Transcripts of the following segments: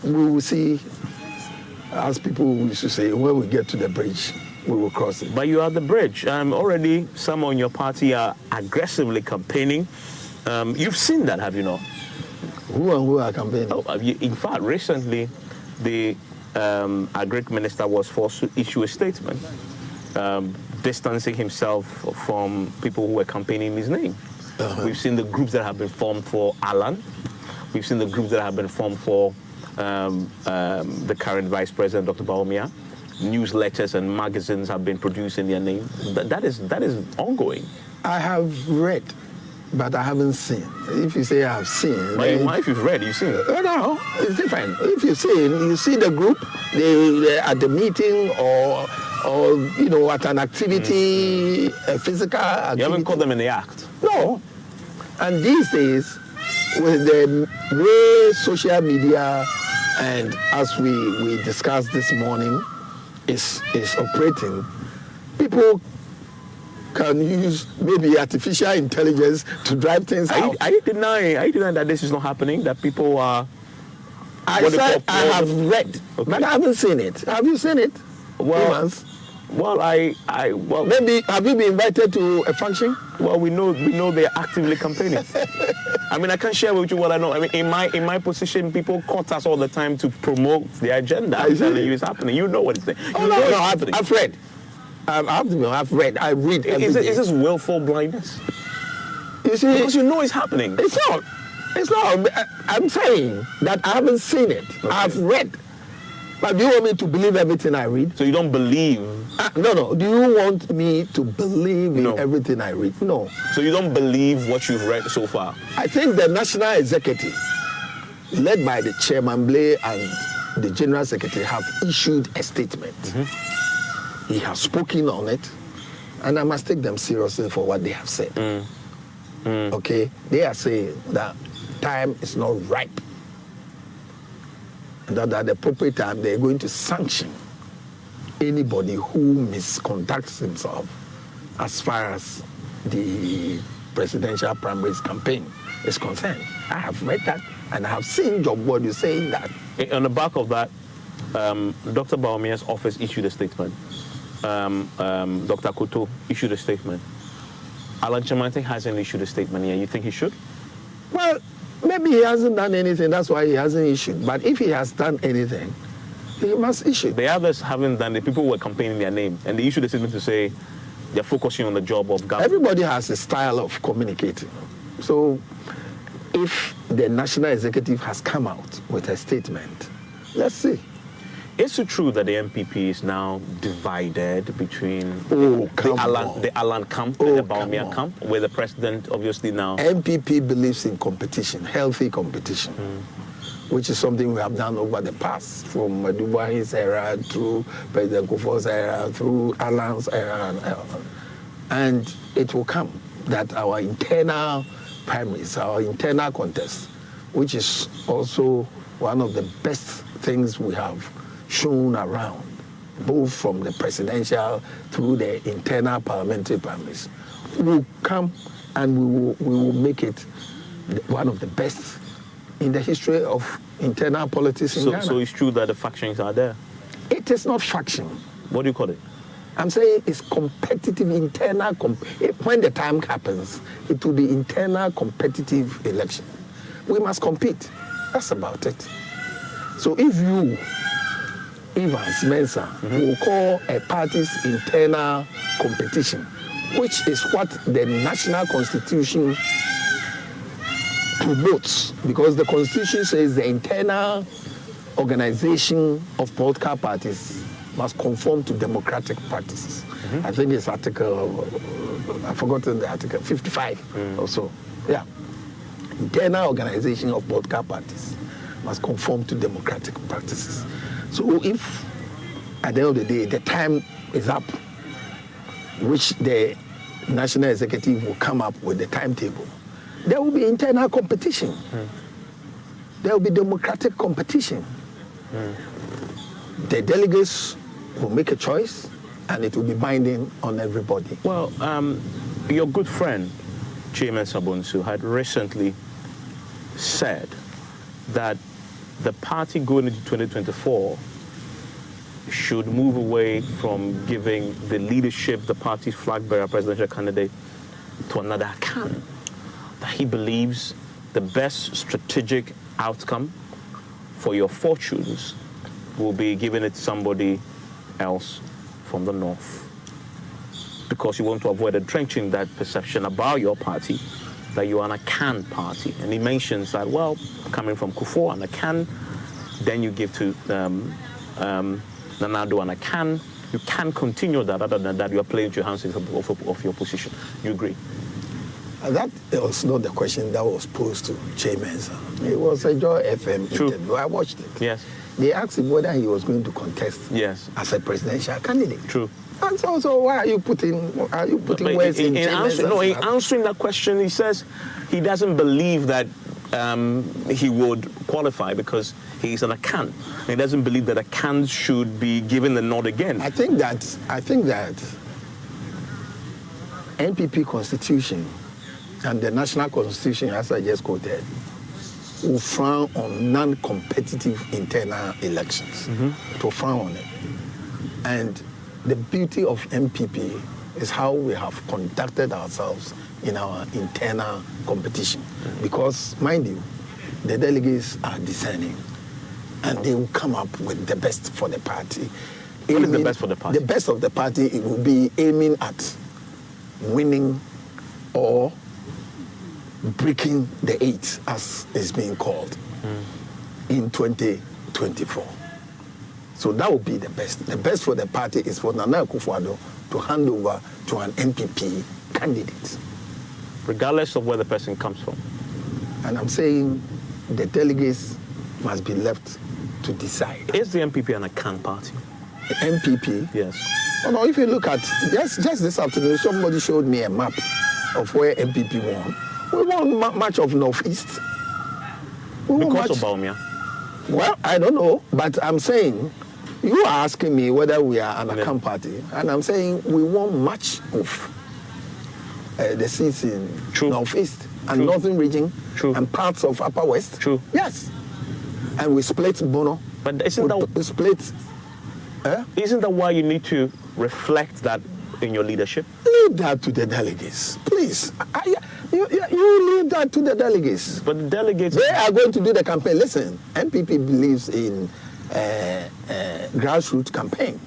we will see, as people used to say, when we get to the bridge, we will cross it. But you are the bridge. Already, some on your party are aggressively campaigning. You've seen that, have you not? Who are campaigning? Oh, in fact, recently, the Agric Minister was forced to issue a statement distancing himself from people who were campaigning in his name. We've seen the groups that have been formed for Alan. We've seen the groups that have been formed for the current Vice President, Dr. Bawumia. Newsletters and magazines have been produced in their name. That is ongoing. I have read, but I haven't seen. If you say I have seen... Why if you've read, you've seen it? No, it's different. If you've seen, you see the group, they at the meeting or at an activity, a physical activity. You haven't caught them in the act? No. And these days, with the way social media and as we discussed this morning is operating, people can use maybe artificial intelligence to drive things out. Are you denying that this is not happening? That people are... I said I have read, okay, but I haven't seen it. Have you seen it? Well, maybe have you been invited to a function? Well, we know they're actively campaigning. I mean, I can't share with you what I know. I mean, in my position, people cut us all the time to promote their agenda. I'm telling you, it's happening. You know what it's happening. I've read. I've read. I read. Is this willful blindness? You see, because you know it's happening. It's not. It's not. I'm saying that I haven't seen it. Okay. I've read. But do you want me to believe everything I read? So you don't believe? No. Do you want me to believe in everything I read? No. So you don't believe what you've read so far? I think the National Executive, led by the Chairman Blay and the General Secretary, have issued a statement. Mm-hmm. He has spoken on it, and I must take them seriously for what they have said. Okay? They are saying that time is not ripe. That at the appropriate time they're going to sanction anybody who misconducts himself as far as the presidential primaries campaign is concerned. I have read that and I have seen Job Bodu saying that. On the back of that, Dr. Bawumia's office issued a statement. Dr. Kuto issued a statement. Alan Chamante hasn't issued a statement yet. You think he should? Well, maybe he hasn't done anything, that's why he hasn't issued. But if he has done anything, he must issue. The others haven't done it. People were campaigning their name, and they issued a statement to say they're focusing on the job of government. Everybody has a style of communicating. So if the National Executive has come out with a statement, let's see. Is it true that the NPP is now divided between the Alan camp and the Bawumia camp, where the president obviously now... NPP believes in competition, healthy competition, which is something we have done over the past, from Madubuahi's era through President Kufuor's era, through Alan's era. And it will come that our internal primaries, our internal contest, which is also one of the best things we have shown around, both from the presidential through the internal parliamentary primaries, will come and we will make it one of the best in the history of internal politics in Ghana. So it's true that the factions are there? It is not faction. What do you call it? I'm saying it's competitive internal. When the time happens, it will be internal competitive election. We must compete. That's about it. So if you, Evans Mensah, will call a party's internal competition, which is what the national constitution promotes, because the constitution says the internal organization of political parties must conform to democratic practices. I think it's article, I've forgotten the article, 55 or so. Yeah. Internal organization of political parties must conform to democratic practices. So if, at the end of the day, the time is up, which the National Executive will come up with the timetable, there will be internal competition. There will be democratic competition. The delegates will make a choice, and it will be binding on everybody. Well, your good friend, Chairman Sabonsu, had recently said that the party going into 2024 should move away from giving the leadership, the party's flag bearer, presidential candidate, to another Akan. That he believes the best strategic outcome for your fortunes will be giving it to somebody else from the north. Because you want to avoid entrenching that perception about your party, that you are an Akan party. And he mentions that, well, coming from Kufuor and Akan, then you give to Nanado and Akan. You can't continue that. Other than that, you are playing with your hands of your position. You agree? That was not the question that was posed to Chairman. It was a Joy FM interview. I watched it. Yes. They asked him whether he was going to contest as a presidential candidate. True. And so why are you putting words in answering that question, he says he doesn't believe that he would qualify because he's an Akan. He doesn't believe that Akan should be given the nod again. I think that NPP constitution and the national constitution, as I just quoted, will frown on non-competitive internal elections. To frown on it. And the beauty of NPP is how we have conducted ourselves in our internal competition. Because, mind you, the delegates are discerning and they will come up with the best for the party. What is the best for the party? The best of the party, it will be aiming at winning or breaking the 8, as is being called, in 2024. So that would be the best. The best for the party is for Nana Akufo-Addo to hand over to an NPP candidate. Regardless of where the person comes from. And I'm saying the delegates must be left to decide. Is the NPP an Akan party? The NPP? Yes. Oh, no, if you look at, just this afternoon, somebody showed me a map of where NPP won. We won much of Northeast. Because of Bawumia? Well, I don't know, but I'm saying, you are asking me whether we are an Akan party, and I'm saying we won much of the seats in Northeast and Northern region and parts of Upper West. True. Yes. And we split Bono. But isn't that why you need to reflect that in your leadership? Leave that to the delegates, please. You leave that to the delegates. But the delegates... They are going to do the campaign. Listen, NPP believes in grassroots campaign.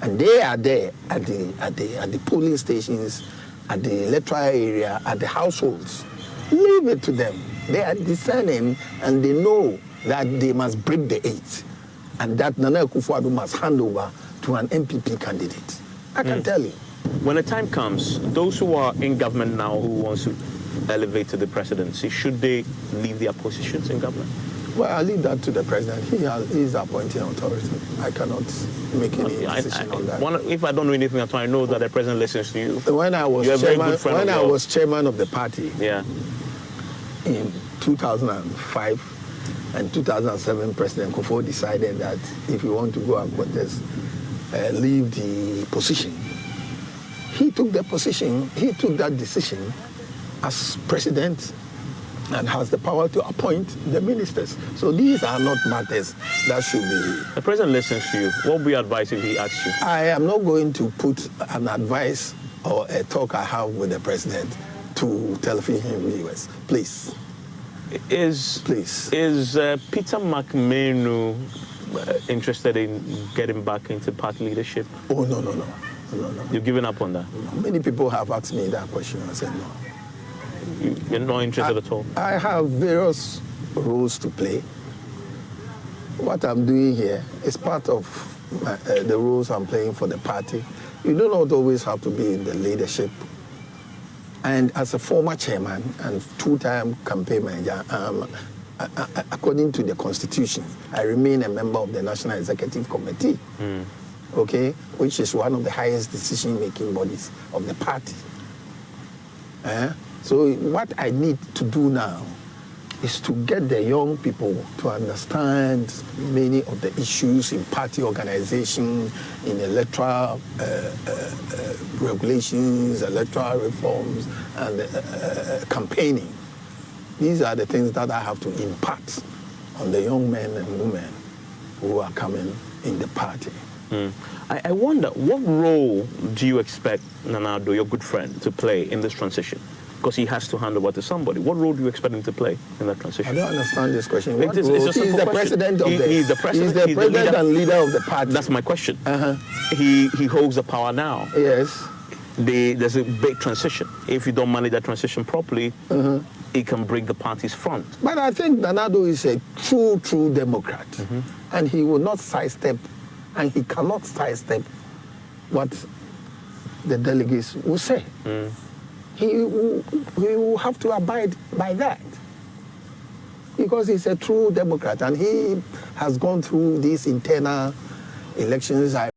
And they are there at the polling stations, at the electoral area, at the households. Leave it to them. They are discerning and they know that they must break the 8 and that Nana Akufo-Addo must hand over to an NPP candidate. I can tell you. When the time comes, those who are in government now who wants to elevate to the presidency, should they leave their positions in government? Well, I'll leave that to the president. He is appointing authority. I cannot make any decision on that. If I don't know anything at all, I know that the president listens to you. When I was chairman of the party, in 2005 and 2007, President Kufuor decided that if you want to go and contest, leave the position. He took the position, he took that decision as president and has the power to appoint the ministers. So these are not matters that should be... The president listens to you. What would be your advice if he asks you? I am not going to put an advice or a talk I have with the president to television viewers. Please. Is Peter Mac Manu interested in getting back into party leadership? Oh, no. You've given up on that? No. Many people have asked me that question. I said no. You're not interested at all? I have various roles to play. What I'm doing here is part of the roles I'm playing for the party. You do not always have to be in the leadership. And as a former chairman and two-time campaign manager, according to the Constitution, I remain a member of the National Executive Committee, okay, which is one of the highest decision-making bodies of the party. So what I need to do now is to get the young people to understand many of the issues in party organization, in electoral regulations, electoral reforms, and campaigning. These are the things that I have to impart on the young men and women who are coming in the party. I wonder, what role do you expect Nana Addo, your good friend, to play in this transition? Because he has to hand over to somebody. What role do you expect him to play in that transition? I don't understand this question. He's the president of He's the president and leader of the party. That's my question. He holds the power now. Yes. There's a big transition. If you don't manage that transition properly, it can break the party's front. But I think Nana Addo is a true Democrat. And he will not sidestep, and he cannot sidestep what the delegates will say. He will have to abide by that, because he's a true Democrat, and he has gone through these internal elections. I